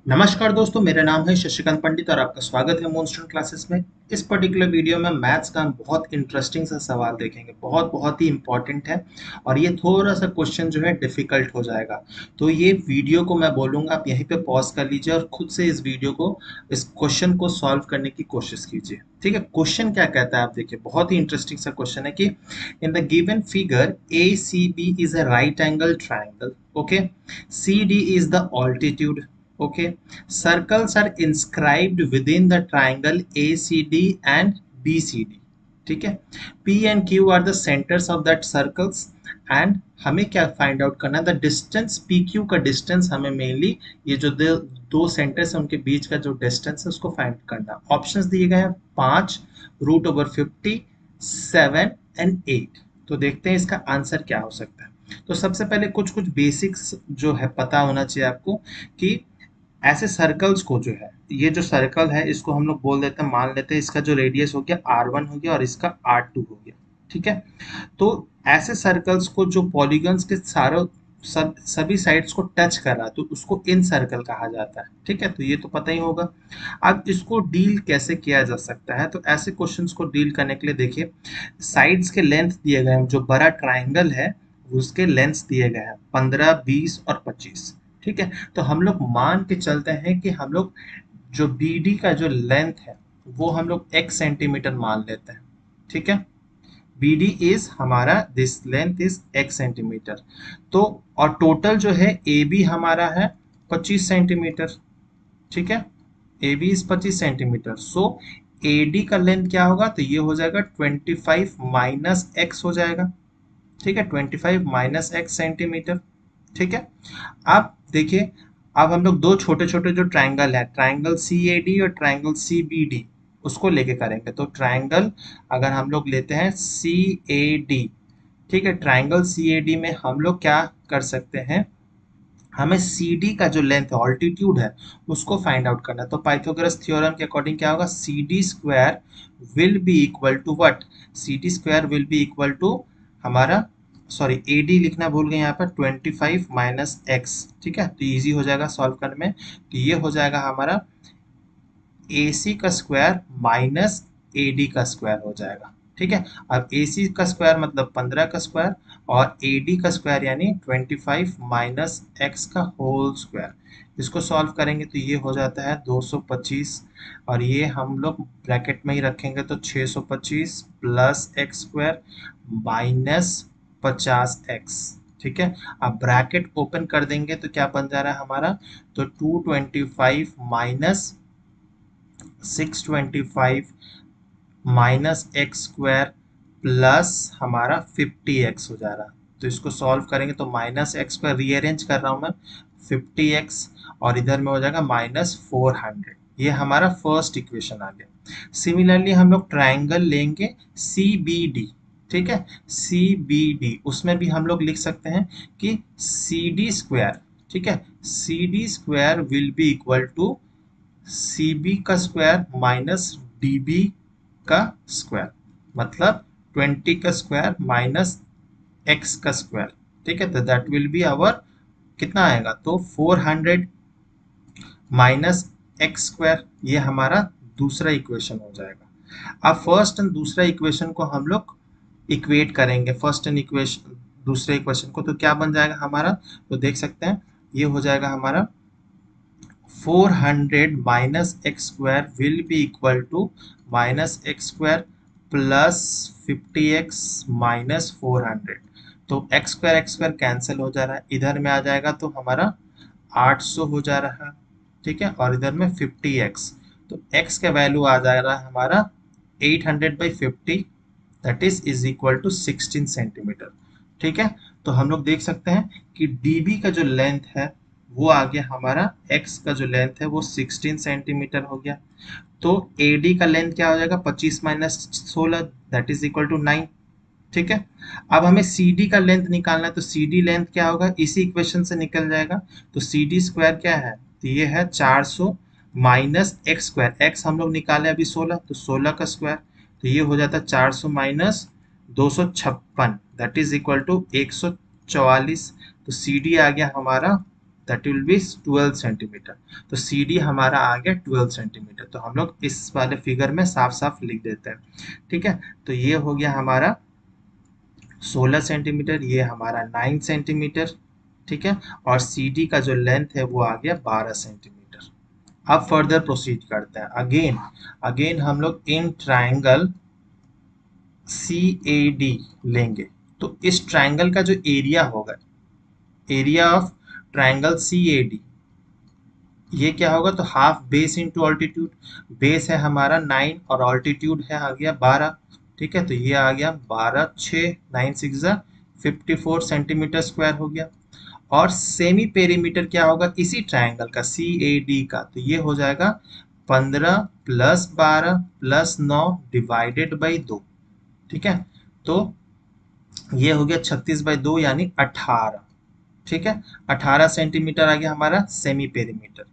नमस्कार दोस्तों, मेरा नाम है शशिकांत पंडित और आपका स्वागत है मूनस्टोन क्लासेस में। इस पर्टिकुलर वीडियो में मैथ्स का हम बहुत इंटरेस्टिंग सा सवाल देखेंगे। बहुत ही इंपॉर्टेंट है और ये थोड़ा सा क्वेश्चन जो है डिफिकल्ट हो जाएगा। तो ये वीडियो को मैं बोलूँगा आप यहीं पे पॉज कर लीजिए और खुद से इस क्वेश्चन को सॉल्व करने की कोशिश कीजिए। ठीक है, क्वेश्चन क्या कहता है आप देखिए, बहुत ही इंटरेस्टिंग सा क्वेश्चन है कि in the given figure A C B is a right angle triangle. Okay, C D is the altitude. Okay, circles are inscribed within the triangle ACD and BCD. ठीक है, P and Q are the centers of that circles and हमें क्या find out करना है, the distance PQ का distance हमें mainly ये जो दो सेंटर्स है उनके बीच का जो डिस्टेंस है उसको फाइंड करना। ऑप्शंस दिए गए हैं 5, √50, 7 एंड 8। तो देखते हैं इसका आंसर क्या हो सकता है। तो सबसे पहले कुछ बेसिक्स जो है पता होना चाहिए आपको कि ऐसे सर्कल्स को जो है, ये जो सर्कल है इसको हम लोग बोल देते हैं, मान लेते हैं इसका जो रेडियस हो गया R1 हो गया और इसका R2 हो गया। ठीक है, तो ऐसे सर्कल्स को जो पॉलीगन्स के सभी साइड्स को टच कर रहा है तो उसको इन सर्कल कहा जाता है। ठीक है, तो ये तो पता ही होगा। अब इसको डील कैसे किया जा सकता है, तो ऐसे क्वेश्चंस को डील करने के लिए देखिए, साइड्स के लेंथ दिए गए हैं। जो बड़ा ट्राइंगल है उसके लेंथ दिए गए हैं 15, 20 और 25। ठीक है, तो हम लोग मान के चलते हैं कि हम लोग जो BD का जो लेंथ है वो हम लोग x सेंटीमीटर मान लेते हैं। ठीक है, BD इज हमारा, this length is x centimetre. तो और टोटल जो है AB हमारा है 25 सेंटीमीटर। ठीक है, AB is 25 centimetre. So AD का लेंथ क्या होगा, तो ये हो जाएगा 25 माइनस x हो जाएगा। ठीक है, 25 माइनस x सेंटीमीटर। ठीक है, अब देखिए, अब हम लोग दो छोटे छोटे जो ट्राइंगल है, ट्राइंगल CAD और ट्राइंगल CBD, उसको लेके करेंगे। तो ट्राइंगल अगर हम लोग लेते हैं CAD, ठीक है, ट्राइंगल CAD में हम लोग क्या कर सकते हैं, हमें CD का जो लेंथ है, ऑल्टीट्यूड है, उसको फाइंड आउट करना है। तो पाइथागोरस थ्योरम के अकॉर्डिंग क्या होगा, CD square will be equal to what, CD square will be equal to हमारा, सॉरी AD लिखना भूल गए यहाँ पर, 25 माइनस x। ठीक है, तो इजी हो जाएगा सॉल्व करने में। तो ये हो जाएगा हमारा AC का स्क्वायर माइनस AD का स्क्वायर हो जाएगा। ठीक है, अब AC का स्क्वायर मतलब 15 का स्क्वायर और AD का स्क्वायर यानी 25 माइनस x का होल स्क्वायर। इसको सॉल्व करेंगे तो ये हो जाता है 225 और ये हम लोग ब्रैकेट में ही रखेंगे तो 625 plus x square minus 50x। ठीक है, अब ब्रैकेट ओपन कर देंगे तो क्या बन जा रहा है हमारा, तो 225 minus 625 minus x square plus हमारा 50x हो जा रहा है। तो इसको सॉल्व करेंगे तो माइनस एक्स स्क्वायर रीअरेंज कर रहा हूं मैं, 50x और इधर में हो जाएगा माइनस 400। ये हमारा फर्स्ट इक्वेशन आ गया। सिमिलरली हम लोग ट्राइंगल लेंगे CBD। ठीक है, CBD उसमें भी हम लोग लिख सकते हैं कि CD स्क्वायर, ठीक है, CD square will be equal to CB का स्क्वायर माइनस DB का स्क्वायर, मतलब 20 का स्क्वायर माइनस x का स्क्वायर। ठीक है, तो दैट विल बी आवर, कितना आएगा, तो 400 माइनस एक्स स्क्वायर। ये हमारा दूसरा इक्वेशन हो जाएगा। अब फर्स्ट एंड दूसरा इक्वेशन को हम लोग इक्वेट करेंगे, फर्स्ट एंड इक्वेशन दूसरे इक्वेशन को, तो क्या बन जाएगा हमारा, तो देख सकते हैं ये हो जाएगा हमारा 400 minus x square will be equal to minus x square plus 50x minus 400। तो एक्स स्क्वायर कैंसिल हो जा रहा है, इधर में आ जाएगा तो हमारा 800 हो जा रहा है। ठीक है, और इधर में 50x, तो x का वैल्यू आ जा रहा है हमारा 800/50, that is equal to 16 centimetre. ठीक है, तो हम लोग देख सकते हैं कि DB का जो लेंथ है वो आ गया हमारा, x का जो लेंथ है वो 16 सेंटीमीटर हो गया। तो AD का लेंथ क्या हो जाएगा, 25 minus 16, that is equal to 9। ठीक है, अब हमें CD का लेंथ निकालना है, तो CD लेंथ क्या होगा, इसी इक्वेशन से निकल जाएगा। तो CD स्क्वायर क्या है, तो ये है 400 माइनस एक्स स्क्वायर, एक्स हम लोग निकाले अभी 16, तो 16 का स्क्वायर, तो ये हो जाता है 400 minus 256, that is equal to 144। तो CD आ गया हमारा दैट विल बी 12 सेंटीमीटर। तो सी डी हमारा आ गया 12 सेंटीमीटर। तो हम लोग इस वाले फिगर में साफ साफ लिख देते हैं, ठीक है। तो ये हो गया हमारा 16 सेंटीमीटर, ये हमारा 9 सेंटीमीटर, ठीक है। और सी डी का जो लेंथ है वो आ गया 12 सेंटीमीटर। अब फर्दर प्रोसीड करते हैं। अगेन अगेन हम लोग in triangle C A D लेंगे। तो इस ट्राइंगल का जो एरिया होगा, area of triangle C A D, ये क्या होगा, तो half base into altitude. Base है हमारा 9 और ऑल्टीट्यूड है आ गया 12, ठीक है। तो ये आ गया 12 6 9 6 54 सेंटीमीटर स्क्वायर हो गया। और सेमी पेरीमीटर क्या होगा इसी ट्राइंगल का सी ए डी का, तो ये हो जाएगा 15 प्लस 12 प्लस 9 डिवाइडेड बाई 2, ठीक है। तो ये हो गया 36/2 यानी 18, ठीक है। 18 सेंटीमीटर आ गया हमारा सेमी पेरीमीटर।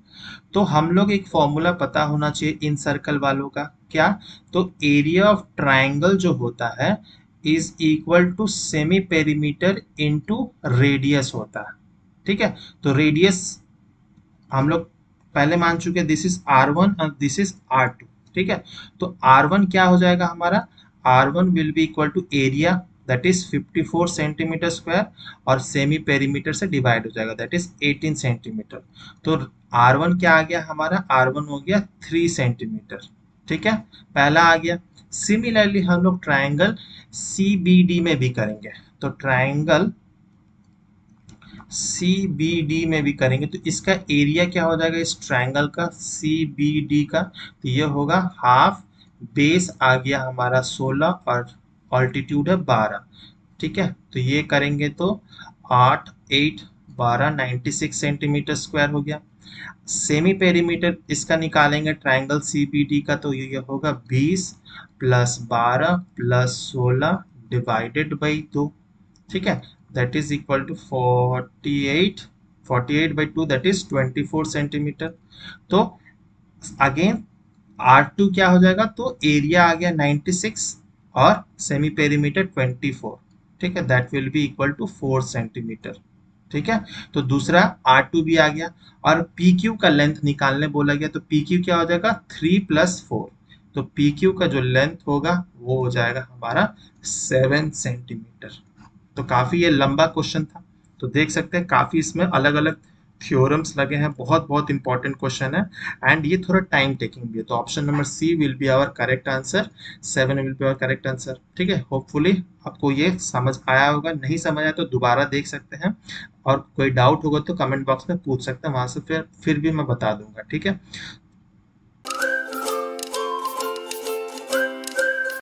तो हम लोग एक फॉर्मूला पता होना चाहिए इन सर्कल वालों का, क्या, तो एरिया ऑफ ट्राइंगल जो होता है is equal to semi perimeter into radius होता है, ठीक है। तो रेडियस हम लोग पहले मान चुके, दिस इज R1 और दिस इज R2, ठीक है। तो R1 क्या हो जाएगा हमारा, R1 will be equal to area that is 54 centimetre square और सेमी पेरीमीटर से डिवाइड हो जाएगा दैट इज 18 सेंटीमीटर। तो R1 क्या आ गया हमारा, R1 हो गया 3 सेंटीमीटर, ठीक है, पहला आ गया। सिमिलरली हम लोग ट्राइंगल CBD में भी करेंगे। तो ट्राइंगल CBD में भी करेंगे, तो इसका एरिया क्या हो जाएगा इस ट्राइंगल का CBD का, तो ये होगा हाफ बेस आ गया हमारा 16 और ऑल्टीट्यूड है 12, ठीक है। तो ये करेंगे तो 8 8 12 96 सेंटीमीटर स्क्वायर हो गया। सेमी पेरीमीटर इसका निकालेंगे ट्राइंगल CBD का, तो ये होगा 20 प्लस 12 प्लस 16 डिवाइडेड बाई 2, ठीक है, that is equal to 48 48/2 that is 24 centimetre. तो अगेन R2 क्या हो जाएगा, तो एरिया आ गया 96 और सेमी पेरीमीटर 24, ठीक है, that will be equal to 4 centimetre, ठीक है। तो दूसरा R2 भी आ गया। और PQ का लेंथ निकालने बोला गया, तो PQ क्या हो जाएगा 3 + 4। तो PQ का जो लेंथ होगा वो हो जाएगा हमारा 7 सेंटीमीटर। तो काफी ये लंबा क्वेश्चन था। तो देख सकते हैं काफी इसमें अलग अलग थ्योरम्स लगे हैं, बहुत बहुत इंपॉर्टेंट क्वेश्चन है एंड ये थोड़ा टाइम टेकिंग भी है। तो option number C will be our correct answer, 7 will be our correct answer, ठीक है। होपफुली आपको ये समझ आया होगा, नहीं समझ आया तो दोबारा देख सकते हैं और कोई डाउट होगा तो कमेंट बॉक्स में पूछ सकते हैं, वहां से फिर भी मैं बता दूंगा, ठीक है।